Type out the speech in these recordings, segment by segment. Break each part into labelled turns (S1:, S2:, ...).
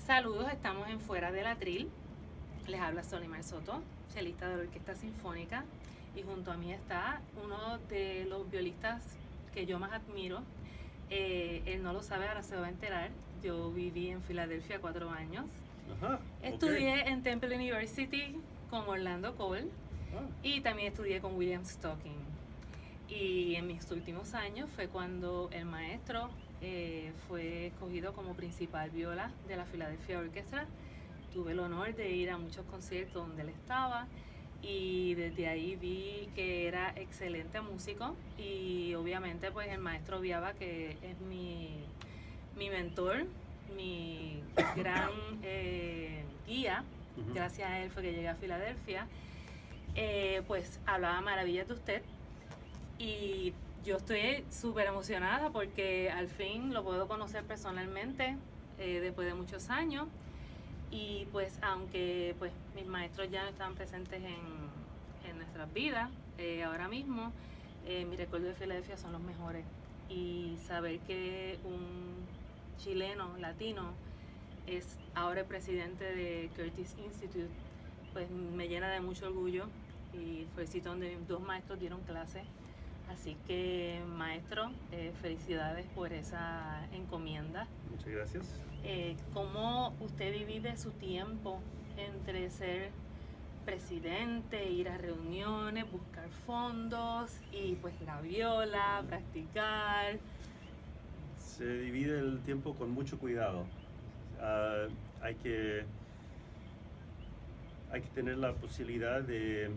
S1: Saludos, estamos en Fuera del Atril. Les habla Solimar Soto, chelista de la Orquesta Sinfónica, y junto a mí está uno de los violistas que yo más admiro. Él no lo sabe, ahora se va a enterar. Yo viví en Filadelfia 4 años.
S2: Ajá,
S1: Estudié en Temple University con Orlando Cole y también estudié con William Stocking. Y en mis últimos años fue cuando el maestro fue escogido como principal viola de la Philadelphia Orchestra. Tuve el honor de ir a muchos conciertos donde él estaba y desde ahí vi que era excelente músico, y obviamente pues el maestro Viaba, que es mi mentor, mi gran guía. Gracias a él fue que llegué a Filadelfia. Pues hablaba maravillas de usted y yo estoy súper emocionada porque al fin lo puedo conocer personalmente después de muchos años. Y pues aunque pues mis maestros ya no están presentes en nuestras vidas ahora mismo, mis recuerdos de Filadelfia son los mejores. Y saber que un chileno latino es ahora el presidente de Curtis Institute, pues me llena de mucho orgullo, y fue el sitio donde mis dos maestros dieron clases. Así que, maestro, felicidades por esa encomienda.
S2: muchas gracias.
S1: ¿Cómo usted divide su tiempo entre ser presidente, ir a reuniones, buscar fondos y pues la viola, practicar?
S2: Se divide el tiempo con mucho cuidado. Hay que tener la posibilidad de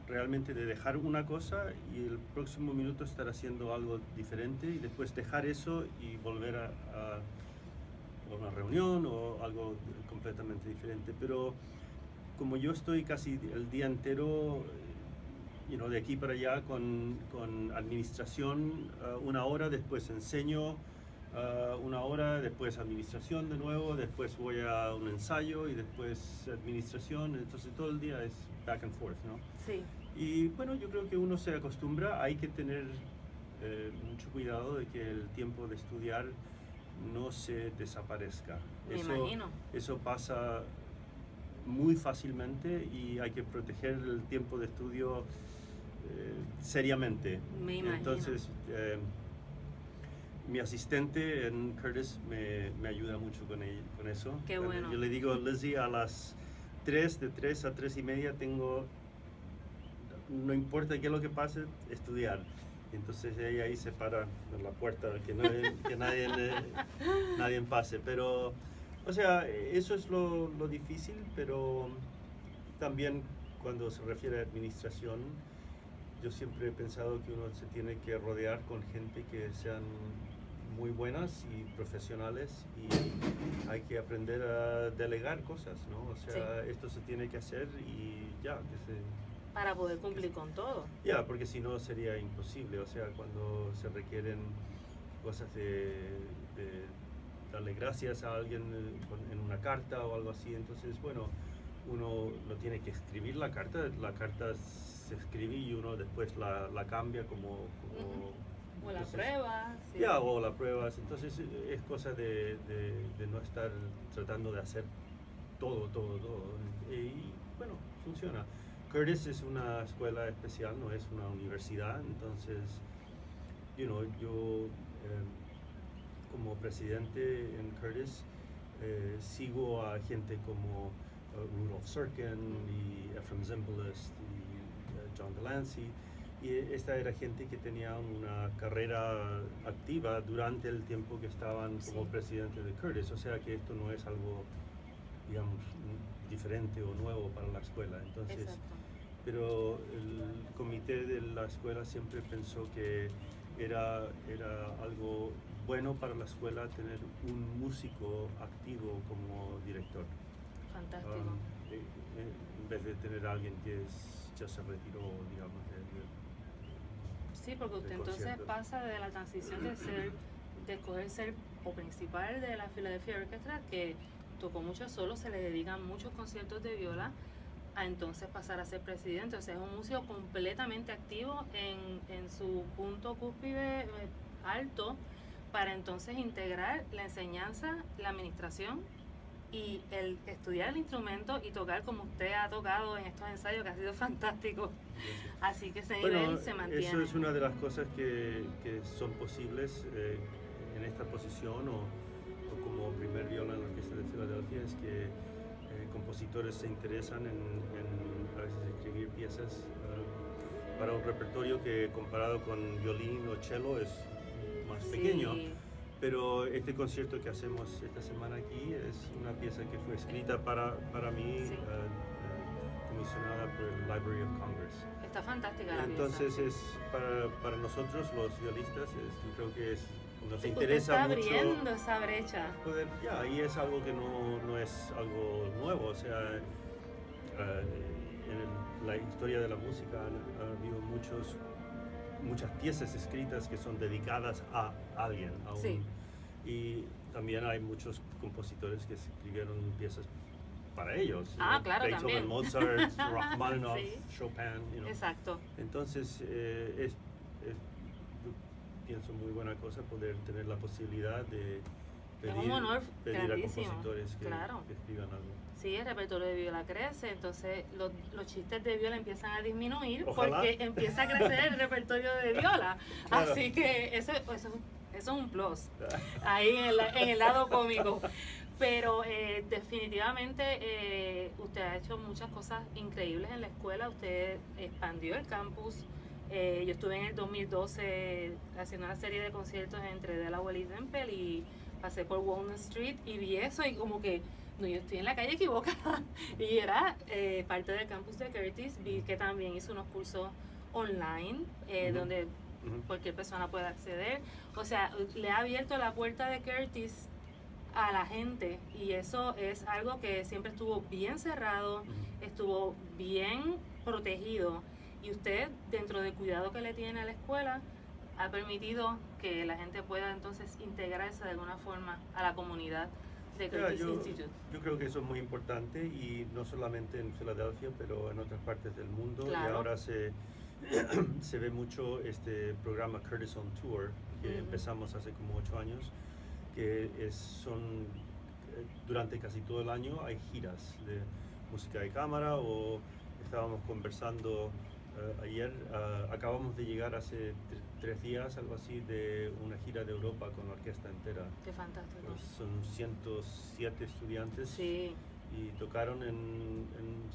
S2: realmente de dejar una cosa y el próximo minuto estar haciendo algo diferente, y después dejar eso y volver a una reunión o algo completamente diferente. Pero como yo estoy casi el día entero de aquí para allá con administración, 1 hora, después enseño 1 hora, después administración de nuevo, después voy a un ensayo y después administración, entonces todo el día es back and forth, ¿no?
S1: Sí.
S2: Y bueno, yo creo que uno se acostumbra. Hay que tener mucho cuidado de que el tiempo de estudiar no se desaparezca.
S1: Me imagino.
S2: Eso pasa muy fácilmente y hay que proteger el tiempo de estudio seriamente.
S1: Me imagino.
S2: Entonces, mi asistente en Curtis me ayuda mucho con eso.
S1: Qué bueno.
S2: Yo le digo a Lizzie, a las 3, de 3 a 3 y media tengo, no importa qué es lo que pase, estudiar. Entonces ella ahí se para en la puerta, que nadie pase. Pero, o sea, eso es lo difícil, pero también cuando se refiere a administración, yo siempre he pensado que uno se tiene que rodear con gente que sean muy buenas y profesionales, y hay que aprender a delegar cosas, ¿no? O sea, esto se tiene que hacer y ya,
S1: para poder cumplir con todo.
S2: Ya, porque si no sería imposible. O sea, cuando se requieren cosas de darle gracias a alguien en una carta o algo así, entonces, bueno, uno no tiene que escribir la carta se escribe y uno después la cambia como
S1: o la prueba. Sí.
S2: Ya, o la pruebas. Entonces es cosa de no estar tratando de hacer todo. Y bueno, funciona. Curtis es una escuela especial, no es una universidad, entonces, yo como presidente en Curtis sigo a gente como Rudolf Serkin y Ephraim Zimbalist y John Delancey, y esta era gente que tenía una carrera activa durante el tiempo que estaban como presidente de Curtis, o sea que esto no es algo, digamos, diferente o nuevo para la escuela. Entonces,
S1: exacto.
S2: Pero el comité de la escuela siempre pensó que era algo bueno para la escuela tener un músico activo como director.
S1: Fantástico.
S2: En vez de tener a alguien que ya se retiró, digamos,
S1: sí, porque usted entonces pasa de la transición de escoger ser o principal de la Philadelphia Orchestra, que tocó mucho solo, se le dedican muchos conciertos de viola, a entonces pasar a ser presidente. O sea, es un músico completamente activo en su punto cúspide alto, para entonces integrar la enseñanza, la administración y el estudiar el instrumento y tocar como usted ha tocado en estos ensayos, que ha sido fantástico. Así que ese nivel se mantiene.
S2: Eso es una de las cosas que son posibles en esta posición o como primer viola en la Orquesta de Filadelfia, es que compositores se interesan en a veces escribir piezas para un repertorio que comparado con violín o cello es más pequeño. Pero este concierto que hacemos esta semana aquí es una pieza que fue escrita para mí, comisionada por el Library of Congress.
S1: Está fantástica la
S2: Entonces
S1: pieza.
S2: Es para nosotros los violistas, yo creo que nos
S1: Usted
S2: interesa
S1: está
S2: mucho
S1: abriendo esa brecha.
S2: poder, y es algo que no es algo nuevo, o sea, en la historia de la música ha habido muchas piezas escritas que son dedicadas a alguien. Y también hay muchos compositores que escribieron piezas para ellos.
S1: Claro,
S2: Beethoven,
S1: también.
S2: Mozart, Rachmaninoff, Chopin.
S1: Exacto.
S2: Entonces, yo pienso muy buena cosa poder tener la posibilidad de
S1: Es un honor
S2: pedir a
S1: grandísimo.
S2: compositores que
S1: Claro.
S2: escriban algo.
S1: Sí, el repertorio de viola crece, entonces los chistes de viola empiezan a disminuir.
S2: Ojalá.
S1: Porque empieza a crecer el repertorio de viola.
S2: Claro.
S1: Así que eso es un plus ahí en el lado cómico. Pero definitivamente usted ha hecho muchas cosas increíbles en la escuela. Usted expandió el campus. Yo estuve en el 2012 haciendo una serie de conciertos entre Delaware y Temple y pasé por Walnut Street y vi eso y como que no, yo estoy en la calle equivocada. Y era parte del campus de Curtis. Vi que también hizo unos cursos online donde cualquier persona puede acceder. O sea, le ha abierto la puerta de Curtis a la gente y eso es algo que siempre estuvo bien cerrado, estuvo bien protegido y usted, dentro del cuidado que le tiene a la escuela, ha permitido que la gente pueda entonces integrarse de alguna forma a la comunidad de Curtis Institute.
S2: Yo creo que eso es muy importante y no solamente en Filadelfia, pero en otras partes del mundo.
S1: Claro.
S2: Y ahora se ve mucho este programa Curtis on Tour, que empezamos hace como 8 años, que durante casi todo el año hay giras de música de cámara o estábamos conversando ayer, acabamos de llegar hace 3 días, algo así, de una gira de Europa con la orquesta entera.
S1: Qué fantástico.
S2: Pues son 107 estudiantes.
S1: Sí.
S2: Y tocaron en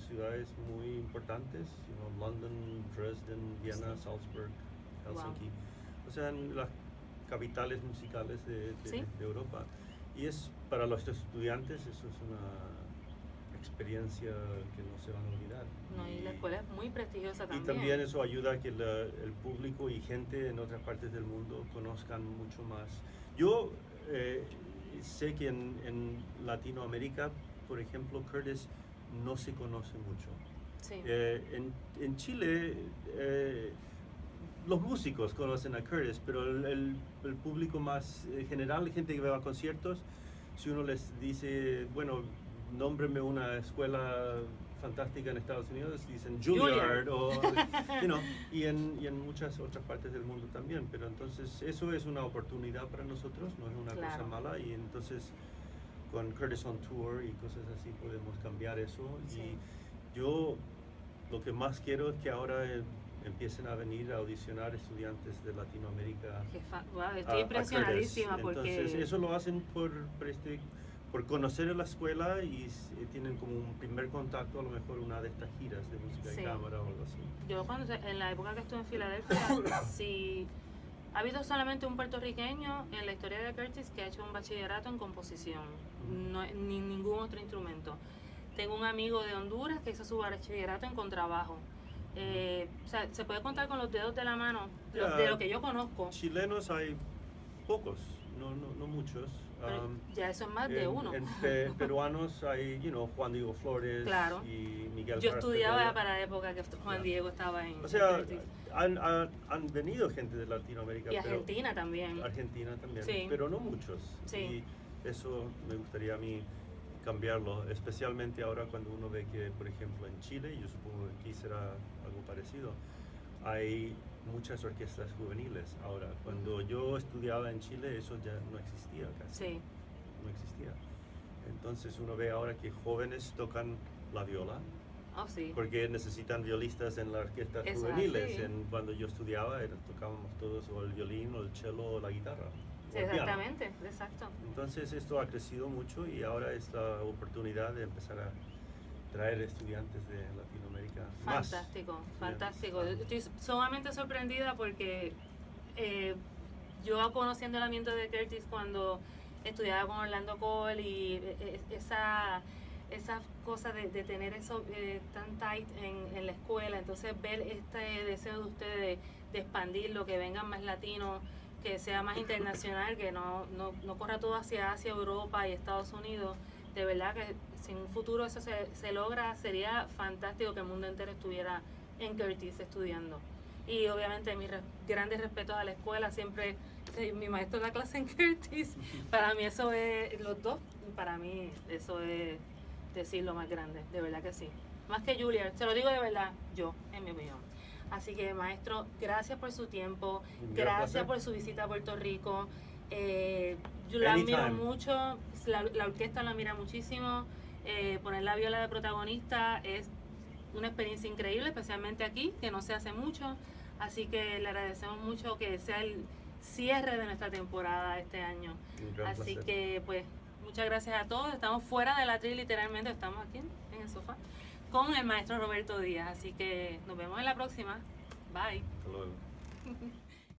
S2: ciudades muy importantes, London, Dresden, Viena, Salzburg, Helsinki. O sea, en las capitales musicales de Europa. Y para los estudiantes eso es una experiencia que no se van a olvidar.
S1: No, y la escuela es muy prestigiosa también.
S2: Y también eso ayuda a que el público y gente en otras partes del mundo conozcan mucho más. Yo sé que en Latinoamérica, por ejemplo, Curtis no se conoce mucho.
S1: Sí.
S2: En Chile los músicos conocen a Curtis, pero el público más general, gente que va a conciertos, si uno les dice, bueno, nómbreme una escuela fantástica en Estados Unidos, dicen Juilliard y en muchas otras partes del mundo también. Pero entonces eso es una oportunidad para nosotros, no es una cosa mala, y entonces con Curtis on Tour y cosas así podemos cambiar eso.
S1: Sí.
S2: Y yo lo que más quiero es que ahora empiecen a venir a audicionar estudiantes de Latinoamérica.
S1: Estoy impresionadísima porque...
S2: Entonces eso lo hacen por conocer la escuela y tienen como un primer contacto, a lo mejor una de estas giras de música de cámara o algo así.
S1: Yo en la época que estuve en Filadelfia, sí, ha habido solamente un puertorriqueño en la historia de Curtis que ha hecho un bachillerato en composición, ni ningún otro instrumento. Tengo un amigo de Honduras que hizo su bachillerato en contrabajo. O sea, se puede contar con los dedos de la mano de lo que yo conozco.
S2: Chilenos hay pocos, no muchos.
S1: Ya eso es más de uno.
S2: En peruanos hay, Juan Diego Flores y Miguel.
S1: Yo estudiaba para la época que Juan Diego estaba en...
S2: O sea, han venido gente de Latinoamérica.
S1: Y Argentina también.
S2: Sí. Pero no muchos.
S1: Sí.
S2: Y eso me gustaría a mí cambiarlo, especialmente ahora cuando uno ve que, por ejemplo, en Chile, y yo supongo que aquí será algo parecido, hay muchas orquestas juveniles ahora. Cuando yo estudiaba en Chile eso ya no existía casi.
S1: Sí.
S2: No existía. Entonces uno ve ahora que jóvenes tocan la viola,
S1: Oh, sí.
S2: porque necesitan violistas en las orquestas
S1: Eso es
S2: juveniles.
S1: así.
S2: Cuando yo estudiaba tocábamos todos o el violín o el cello o la guitarra.
S1: Sí,
S2: o el piano.
S1: exactamente, exacto.
S2: Entonces esto ha crecido mucho y ahora es la oportunidad de empezar a traer estudiantes de Latinoamérica.
S1: Fantástico,
S2: más
S1: fantástico.
S2: estudiantes.
S1: Estoy sumamente sorprendida porque yo conociendo el ambiente de Curtis cuando estudiaba con Orlando Cole y esa cosa de tener eso tan tight en la escuela, entonces ver este deseo de ustedes de expandirlo, que vengan más latinos, que sea más internacional, que no corra todo hacia Asia, Europa y Estados Unidos. De verdad que si en un futuro eso se logra, sería fantástico que el mundo entero estuviera en Curtis estudiando. Y obviamente mis grandes respetos a la escuela, siempre mi maestro da clase en Curtis, para mí eso es, los dos, para mí eso es decir lo más grande, de verdad que sí. Más que Julia, se lo digo de verdad, yo, en mi opinión. Así que maestro, gracias por su tiempo, gracias por su visita a Puerto Rico. Yo la admiro mucho, la orquesta la admira muchísimo. Poner la viola de protagonista es una experiencia increíble, especialmente aquí, que no se hace mucho. Así que le agradecemos mucho que sea el cierre de nuestra temporada este año. Así
S2: placer.
S1: que pues muchas gracias a todos. Estamos fuera del atril, literalmente estamos aquí en el sofá con el maestro Roberto Díaz. Así que nos vemos en la próxima. Bye.
S2: Hasta luego.